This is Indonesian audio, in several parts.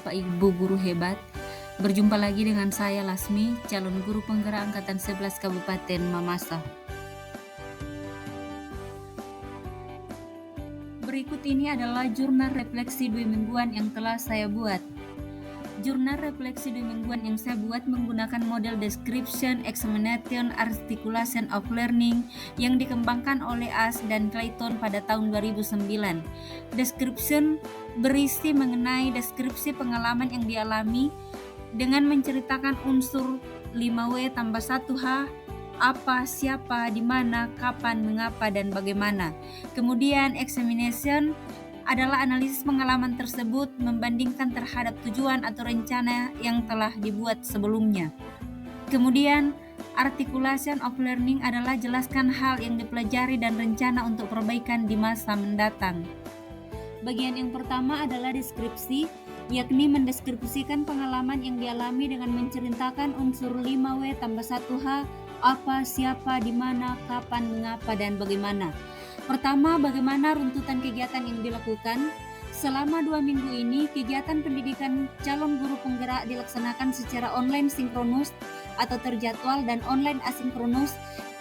Bapak Ibu guru hebat. Berjumpa lagi dengan saya Lasmi, calon guru penggerak angkatan 11 Kabupaten Mamasa. Berikut ini adalah jurnal refleksi 2 mingguan yang telah saya buat. Jurnal refleksi 2 mingguan yang saya buat menggunakan model Description, Examination, Articulation of Learning yang dikembangkan oleh Ash dan Clayton pada tahun 2009. Description berisi mengenai deskripsi pengalaman yang dialami dengan menceritakan unsur 5W tambah 1H, apa, siapa, di mana, kapan, mengapa, dan bagaimana. Kemudian examination adalah analisis pengalaman tersebut membandingkan terhadap tujuan atau rencana yang telah dibuat sebelumnya. Kemudian articulation of learning adalah jelaskan hal yang dipelajari dan rencana untuk perbaikan di masa mendatang. Bagian yang pertama adalah deskripsi, yakni mendeskripsikan pengalaman yang dialami dengan menceritakan unsur 5W tambah 1H, apa, siapa, di mana, kapan, mengapa, dan bagaimana. Pertama, bagaimana runtutan kegiatan yang dilakukan? Selama 2 minggu ini, kegiatan pendidikan calon guru penggerak dilaksanakan secara online sinkronus atau terjadwal dan online asinkronus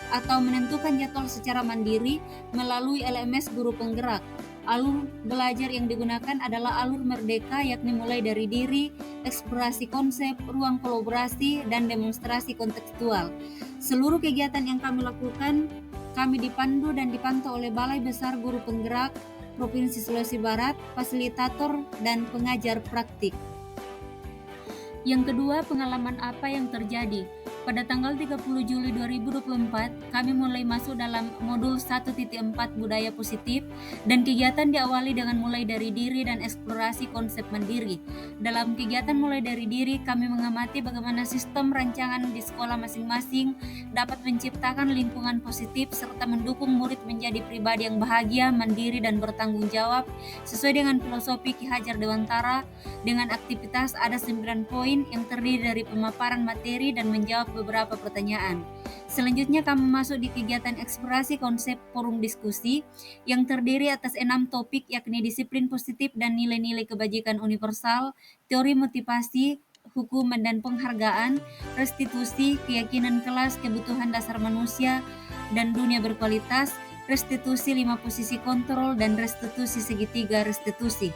atau menentukan jadwal secara mandiri melalui LMS guru penggerak. Alur belajar yang digunakan adalah alur merdeka, yakni mulai dari diri, eksplorasi konsep, ruang kolaborasi, dan demonstrasi kontekstual. Seluruh kegiatan yang kami lakukan, kami dipandu dan dipantau oleh Balai Besar Guru Penggerak Provinsi Sulawesi Barat, fasilitator, dan pengajar praktik. Yang kedua, pengalaman apa yang terjadi? Pada tanggal 30 Juli 2024, kami mulai masuk dalam modul 1.4 budaya positif dan kegiatan diawali dengan mulai dari diri dan eksplorasi konsep mandiri. Dalam kegiatan mulai dari diri, kami mengamati bagaimana sistem rancangan di sekolah masing-masing dapat menciptakan lingkungan positif serta mendukung murid menjadi pribadi yang bahagia, mandiri, dan bertanggung jawab sesuai dengan filosofi Ki Hajar Dewantara. Dengan aktivitas ada 9 poin yang terdiri dari pemaparan materi dan menjawab beberapa pertanyaan. Selanjutnya kami masuk di kegiatan eksplorasi konsep forum diskusi yang terdiri atas 6 topik, yakni disiplin positif dan nilai-nilai kebajikan universal, teori motivasi, hukuman dan penghargaan, restitusi, keyakinan kelas, kebutuhan dasar manusia dan dunia berkualitas, restitusi 5 posisi kontrol, dan restitusi segitiga restitusi.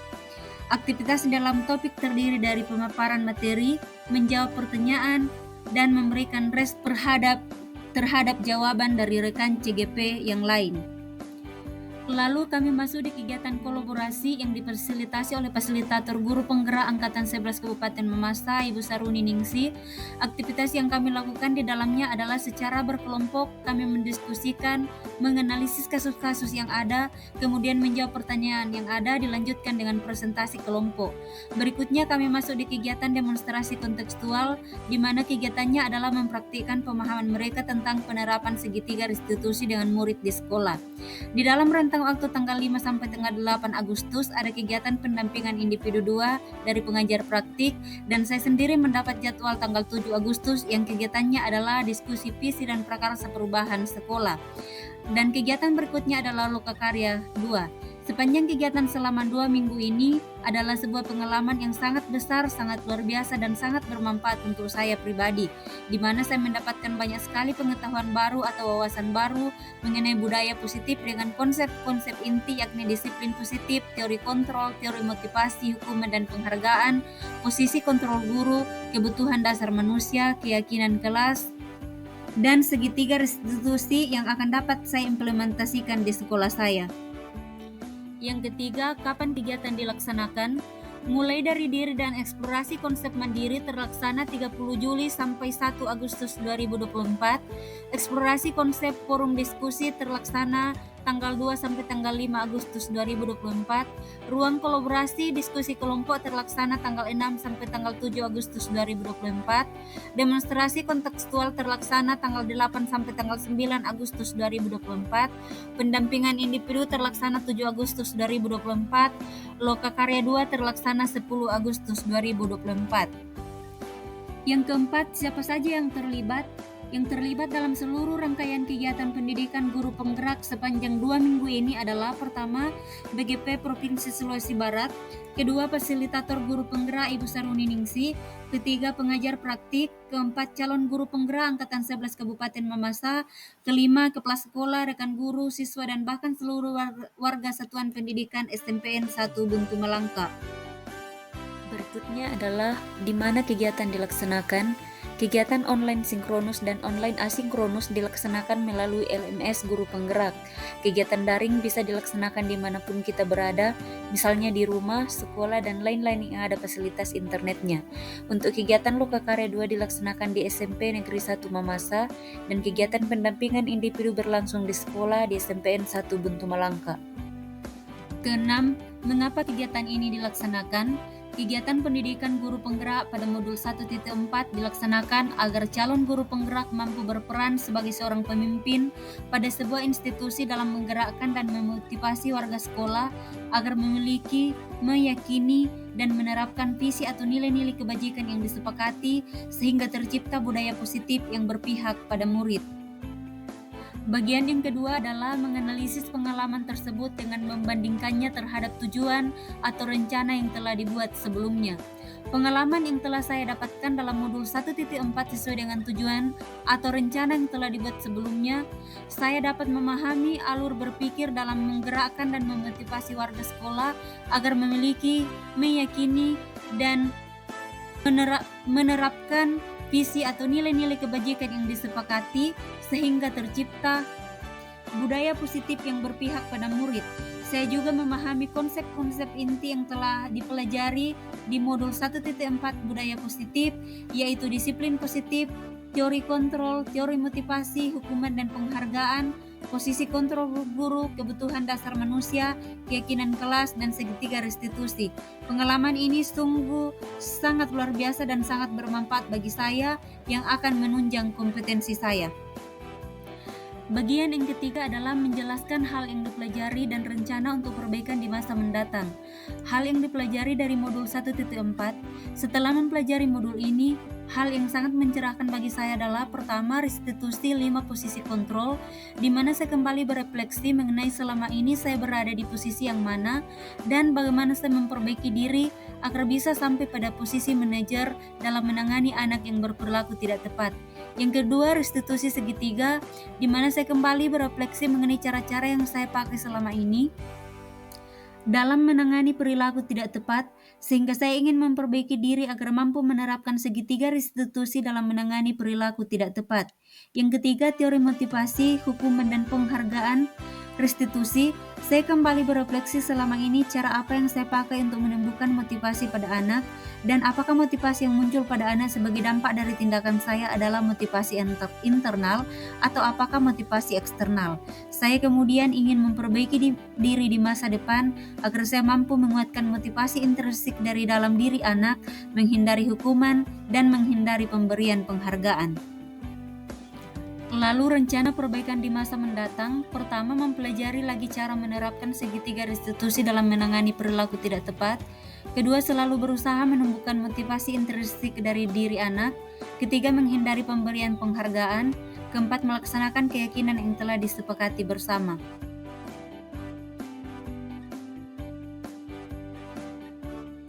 Aktivitas dalam topik terdiri dari pemaparan materi, menjawab pertanyaan, dan memberikan terhadap jawaban dari rekan CGP yang lain. Lalu kami masuk di kegiatan kolaborasi yang difasilitasi oleh fasilitator guru penggerak angkatan 11 Kabupaten Mamasa, Ibu Saruni Ningsi. Aktivitas yang kami lakukan di dalamnya adalah secara berkelompok kami mendiskusikan, menganalisis kasus-kasus yang ada, kemudian menjawab pertanyaan yang ada, dilanjutkan dengan presentasi kelompok. Berikutnya kami masuk di kegiatan demonstrasi kontekstual, di mana kegiatannya adalah mempraktikkan pemahaman mereka tentang penerapan segitiga restitusi dengan murid di sekolah. Di dalam rentang waktu tanggal 5 sampai tanggal 8 Agustus ada kegiatan pendampingan individu 2 dari pengajar praktik, dan saya sendiri mendapat jadwal tanggal 7 Agustus yang kegiatannya adalah diskusi visi dan prakarsa perubahan sekolah. Dan kegiatan berikutnya adalah lokakarya 2. Sepanjang kegiatan selama 2 minggu ini adalah sebuah pengalaman yang sangat besar, sangat luar biasa, dan sangat bermanfaat untuk saya pribadi, di mana saya mendapatkan banyak sekali pengetahuan baru atau wawasan baru mengenai budaya positif dengan konsep-konsep inti, yakni disiplin positif, teori kontrol, teori motivasi, hukuman dan penghargaan, posisi kontrol guru, kebutuhan dasar manusia, keyakinan kelas, dan segitiga restitusi yang akan dapat saya implementasikan di sekolah saya. Yang ketiga, kapan kegiatan dilaksanakan? Mulai dari diri dan eksplorasi konsep mandiri terlaksana 30 Juli sampai 1 Agustus 2024. Eksplorasi konsep forum diskusi terlaksana tanggal 2 sampai tanggal 5 Agustus 2024. Ruang kolaborasi diskusi kelompok terlaksana tanggal 6 sampai tanggal 7 Agustus 2024. Demonstrasi kontekstual terlaksana tanggal 8 sampai tanggal 9 Agustus 2024. Pendampingan individu terlaksana 7 Agustus 2024. Lokakarya 2 terlaksana 10 Agustus 2024. Yang keempat, siapa saja yang terlibat? Yang terlibat dalam seluruh rangkaian kegiatan pendidikan guru penggerak sepanjang 2 minggu ini adalah pertama, BGP Provinsi Sulawesi Barat, kedua, fasilitator guru penggerak Ibu Saruni Ningsih, ketiga, pengajar praktik, keempat, calon guru penggerak Angkatan 11 Kabupaten Mamasa, kelima, kepala sekolah, rekan guru, siswa, dan bahkan seluruh warga Satuan Pendidikan SMPN 1 Buntu Melangka. Berikutnya adalah di mana kegiatan dilaksanakan. Kegiatan online sinkronus dan online asinkronus dilaksanakan melalui LMS Guru Penggerak. Kegiatan daring bisa dilaksanakan dimanapun kita berada, misalnya di rumah, sekolah, dan lain-lain yang ada fasilitas internetnya. Untuk kegiatan Lokakarya 2 dilaksanakan di SMP Negeri 1 Mamasa, dan kegiatan pendampingan individu berlangsung di sekolah di SMPN 1 Buntu Malangka. Keenam, mengapa kegiatan ini dilaksanakan? Kegiatan pendidikan guru penggerak pada modul 1.4 dilaksanakan agar calon guru penggerak mampu berperan sebagai seorang pemimpin pada sebuah institusi dalam menggerakkan dan memotivasi warga sekolah agar memiliki, meyakini, dan menerapkan visi atau nilai-nilai kebajikan yang disepakati sehingga tercipta budaya positif yang berpihak pada murid. Bagian yang kedua adalah menganalisis pengalaman tersebut dengan membandingkannya terhadap tujuan atau rencana yang telah dibuat sebelumnya. Pengalaman yang telah saya dapatkan dalam modul 1.4 sesuai dengan tujuan atau rencana yang telah dibuat sebelumnya, saya dapat memahami alur berpikir dalam menggerakkan dan memotivasi warga sekolah agar memiliki, meyakini, dan menerapkan visi atau nilai-nilai kebajikan yang disepakati sehingga tercipta budaya positif yang berpihak pada murid. Saya juga memahami konsep-konsep inti yang telah dipelajari di modul 1.4 budaya positif, yaitu disiplin positif, teori kontrol, teori motivasi, hukuman dan penghargaan, posisi kontrol guru, kebutuhan dasar manusia, keyakinan kelas, dan segitiga restitusi. Pengalaman ini sungguh sangat luar biasa dan sangat bermanfaat bagi saya yang akan menunjang kompetensi saya. Bagian yang ketiga adalah menjelaskan hal yang dipelajari dan rencana untuk perbaikan di masa mendatang. Hal yang dipelajari dari modul 1.4, setelah mempelajari modul ini, hal yang sangat mencerahkan bagi saya adalah pertama, restitusi 5 posisi kontrol, di mana saya kembali berefleksi mengenai selama ini saya berada di posisi yang mana dan bagaimana saya memperbaiki diri agar bisa sampai pada posisi manajer dalam menangani anak yang berperilaku tidak tepat. Yang kedua, restitusi segitiga, di mana saya kembali berefleksi mengenai cara-cara yang saya pakai selama ini dalam menangani perilaku tidak tepat, sehingga saya ingin memperbaiki diri agar mampu menerapkan segitiga restitusi dalam menangani perilaku tidak tepat. Yang ketiga, teori motivasi, hukuman, dan penghargaan. Restitusi, saya kembali berefleksi selama ini cara apa yang saya pakai untuk menumbuhkan motivasi pada anak, dan apakah motivasi yang muncul pada anak sebagai dampak dari tindakan saya adalah motivasi internal atau apakah motivasi eksternal. Saya kemudian ingin memperbaiki diri di masa depan agar saya mampu menguatkan motivasi intrinsik dari dalam diri anak, menghindari hukuman, dan menghindari pemberian penghargaan. Lalu rencana perbaikan di masa mendatang, pertama mempelajari lagi cara menerapkan segitiga restitusi dalam menangani perilaku tidak tepat. Kedua, selalu berusaha menumbuhkan motivasi intrinsik dari diri anak. Ketiga, menghindari pemberian penghargaan. Keempat, melaksanakan keyakinan yang telah disepakati bersama.